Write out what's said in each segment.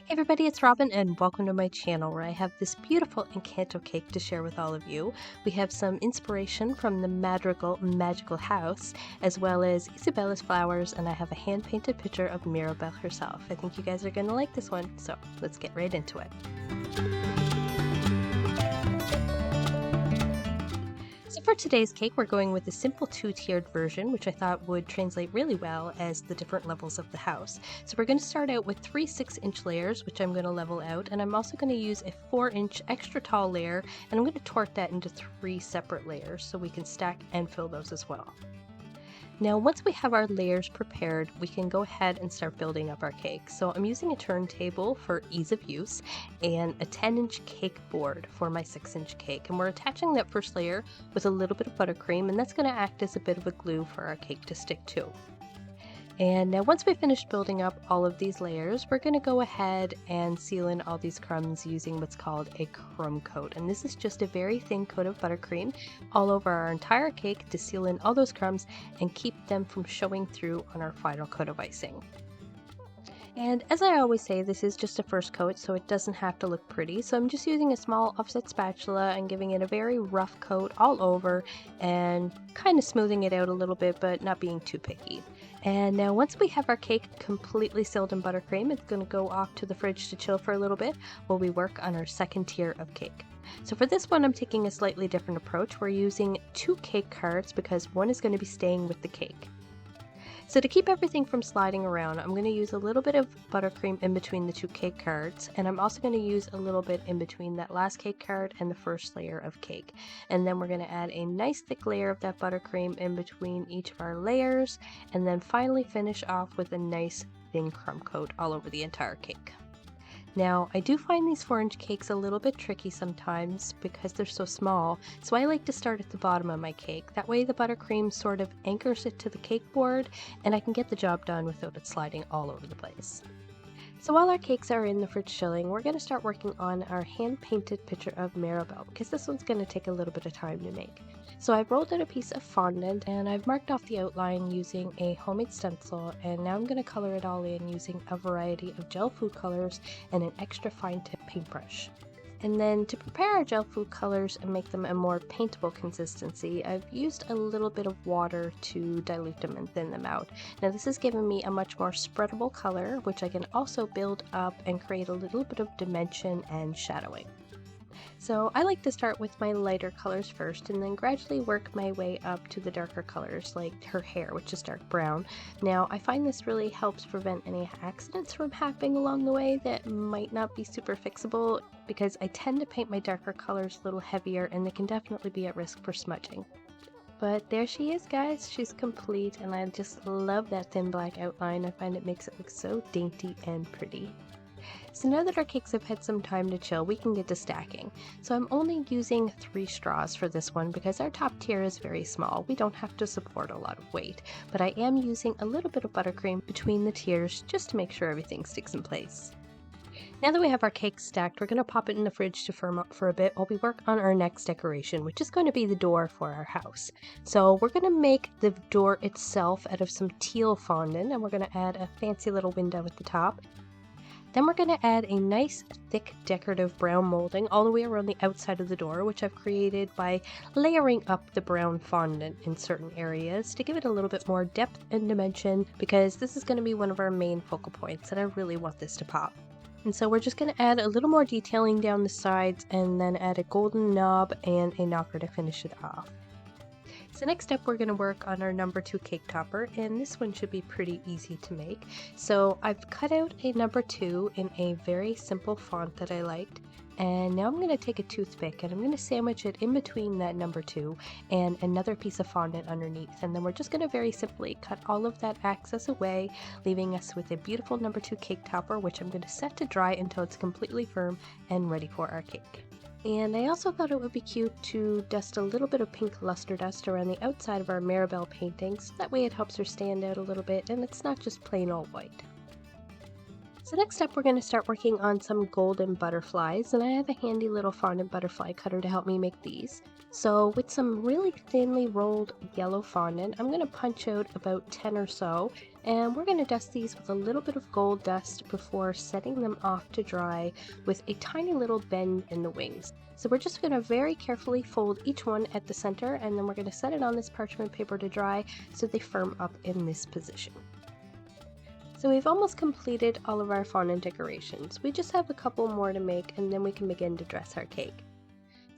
Hey everybody, it's Robyn and welcome to my channel where I have this beautiful Encanto cake to share with all of you. We have some inspiration from the magical house, as well as Isabella's flowers, and I have a hand-painted picture of Mirabel herself. I think you guys are going to like this one, so let's get right into it. So for today's cake, we're going with the simple two-tiered version, which I thought would translate really well as the different levels of the house. So we're going to start out with three 6-inch layers, which I'm going to level out, and I'm also going to use a 4-inch extra tall layer, and I'm going to torque that into 3 separate layers so we can stack and fill those as well. Now, once we have our layers prepared, we can go ahead and start building up our cake. So I'm using a turntable for ease of use and a 10-inch cake board for my 6-inch cake. And we're attaching that first layer with a little bit of buttercream, and that's going to act as a bit of a glue for our cake to stick to. And now once we finish building up all of these layers, we're going to go ahead and seal in all these crumbs using what's called a crumb coat. And this is just a very thin coat of buttercream all over our entire cake to seal in all those crumbs and keep them from showing through on our final coat of icing. And as I always say, this is just a first coat, so it doesn't have to look pretty. So I'm just using a small offset spatula and giving it a very rough coat all over and kind of smoothing it out a little bit, but not being too picky. And now once we have our cake completely sealed in buttercream, it's going to go off to the fridge to chill for a little bit while we work on our second tier of cake. So for this one, I'm taking a slightly different approach. We're using 2 cake cards because one is going to be staying with the cake. So to keep everything from sliding around, I'm going to use a little bit of buttercream in between the 2 cake cards, and I'm also going to use a little bit in between that last cake card and the first layer of cake. And then we're going to add a nice thick layer of that buttercream in between each of our layers, and then finally finish off with a nice thin crumb coat all over the entire cake. Now, I do find these 4-inch cakes a little bit tricky sometimes because they're so small, so I like to start at the bottom of my cake. That way the buttercream sort of anchors it to the cake board and I can get the job done without it sliding all over the place. So while our cakes are in the fridge chilling, we're going to start working on our hand-painted picture of Mirabel because this one's going to take a little bit of time to make. So I've rolled out a piece of fondant and I've marked off the outline using a homemade stencil, and now I'm going to color it all in using a variety of gel food colors and an extra fine tip paintbrush. And then to prepare our gel food colors and make them a more paintable consistency, I've used a little bit of water to dilute them and thin them out. Now this has given me a much more spreadable color, which I can also build up and create a little bit of dimension and shadowing. So I like to start with my lighter colors first and then gradually work my way up to the darker colors like her hair, which is dark brown. Now I find this really helps prevent any accidents from happening along the way that might not be super fixable because I tend to paint my darker colors a little heavier and they can definitely be at risk for smudging. But there she is, guys. She's complete and I just love that thin black outline. I find it makes it look so dainty and pretty. So now that our cakes have had some time to chill, we can get to stacking. So I'm only using 3 straws for this one because our top tier is very small. We don't have to support a lot of weight, but I am using a little bit of buttercream between the tiers just to make sure everything sticks in place. Now that we have our cake stacked, we're going to pop it in the fridge to firm up for a bit while we work on our next decoration, which is going to be the door for our house. So we're going to make the door itself out of some teal fondant, and we're going to add a fancy little window at the top. Then we're going to add a nice thick decorative brown molding all the way around the outside of the door, which I've created by layering up the brown fondant in certain areas to give it a little bit more depth and dimension, because this is going to be one of our main focal points and I really want this to pop. And so we're just going to add a little more detailing down the sides and then add a golden knob and a knocker to finish it off. So next up we're going to work on our number 2 cake topper, and this one should be pretty easy to make. So I've cut out a number 2 in a very simple font that I liked, and now I'm going to take a toothpick and I'm going to sandwich it in between that number 2 and another piece of fondant underneath, and then we're just going to very simply cut all of that excess away, leaving us with a beautiful number 2 cake topper, which I'm going to set to dry until it's completely firm and ready for our cake. And I also thought it would be cute to dust a little bit of pink luster dust around the outside of our Mirabel painting, so that way it helps her stand out a little bit and it's not just plain old white. So next up we're going to start working on some golden butterflies, and I have a handy little fondant butterfly cutter to help me make these. So with some really thinly rolled yellow fondant, I'm going to punch out about 10 or so, And we're going to dust these with a little bit of gold dust before setting them off to dry with a tiny little bend in the wings. So we're just going to very carefully fold each one at the center, and then we're going to set it on this parchment paper to dry so they firm up in this position. So we've almost completed all of our fondant decorations. We just have a couple more to make, and then we can begin to dress our cake.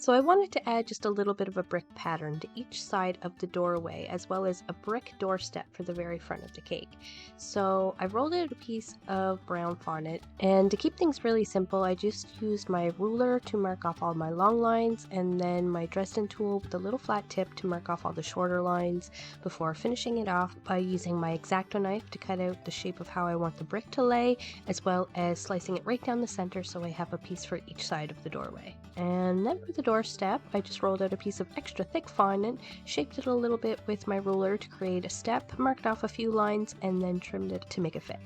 So I wanted to add just a little bit of a brick pattern to each side of the doorway, as well as a brick doorstep for the very front of the cake. So I rolled out a piece of brown fondant, and to keep things really simple, I just used my ruler to mark off all my long lines, and then my Dresden tool with a little flat tip to mark off all the shorter lines, before finishing it off by using my X-Acto knife to cut out the shape of how I want the brick to lay, as well as slicing it right down the center so I have a piece for each side of the doorway. And then for the doorstep, I just rolled out a piece of extra thick fondant, shaped it a little bit with my ruler to create a step, marked off a few lines, and then trimmed it to make it fit.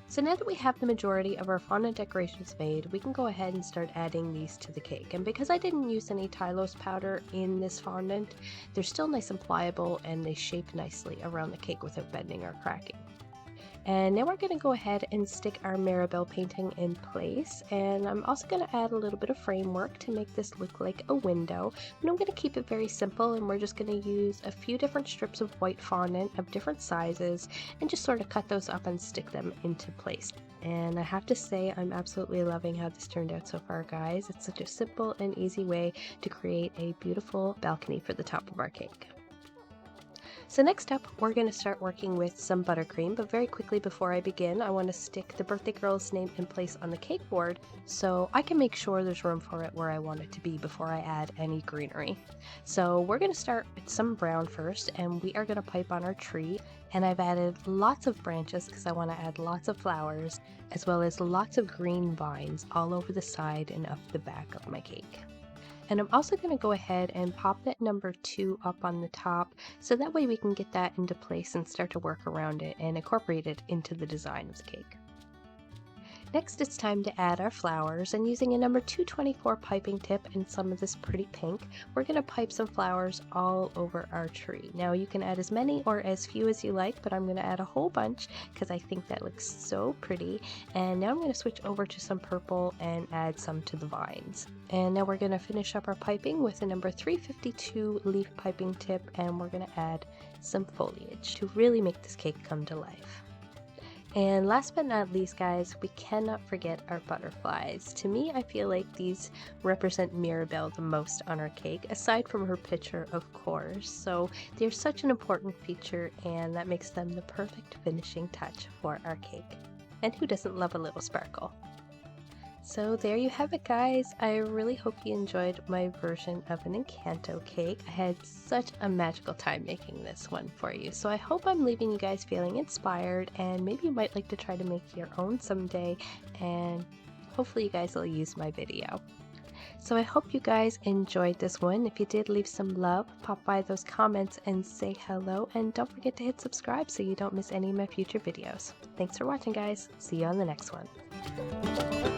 So now that we have the majority of our fondant decorations made, we can go ahead and start adding these to the cake. And because I didn't use any Tylose powder in this fondant, they're still nice and pliable, and they shape nicely around the cake without bending or cracking. And now we're going to go ahead and stick our Mirabel painting in place, and I'm also going to add a little bit of framework to make this look like a window, but I'm going to keep it very simple, and we're just going to use a few different strips of white fondant of different sizes and just sort of cut those up and stick them into place. And I have to say, I'm absolutely loving how this turned out so far, guys. It's such a simple and easy way to create a beautiful balcony for the top of our cake. So next up, we're going to start working with some buttercream, but very quickly before I begin, I want to stick the birthday girl's name in place on the cake board so I can make sure there's room for it where I want it to be before I add any greenery. So we're going to start with some brown first, and we are going to pipe on our tree, and I've added lots of branches because I want to add lots of flowers, as well as lots of green vines all over the side and up the back of my cake. And I'm also going to go ahead and pop that number 2 up on the top, so that way we can get that into place and start to work around it and incorporate it into the design of the cake. Next, it's time to add our flowers, and using a number 224 piping tip and some of this pretty pink, we're going to pipe some flowers all over our tree. Now you can add as many or as few as you like, but I'm going to add a whole bunch because I think that looks so pretty. And now I'm going to switch over to some purple and add some to the vines. And now we're going to finish up our piping with a number 352 leaf piping tip, and we're going to add some foliage to really make this cake come to life. And last but not least, guys, we cannot forget our butterflies. To me, I feel like these represent Mirabel the most on our cake, aside from her picture, of course. So they're such an important feature, and that makes them the perfect finishing touch for our cake. And who doesn't love a little sparkle? So there you have it, guys. I really hope you enjoyed my version of an Encanto cake. I had such a magical time making this one for you. So I hope I'm leaving you guys feeling inspired, and maybe you might like to try to make your own someday, and hopefully you guys will use my video. So I hope you guys enjoyed this one. If you did, leave some love, pop by those comments and say hello, and don't forget to hit subscribe so you don't miss any of my future videos. Thanks for watching, guys. See you on the next one.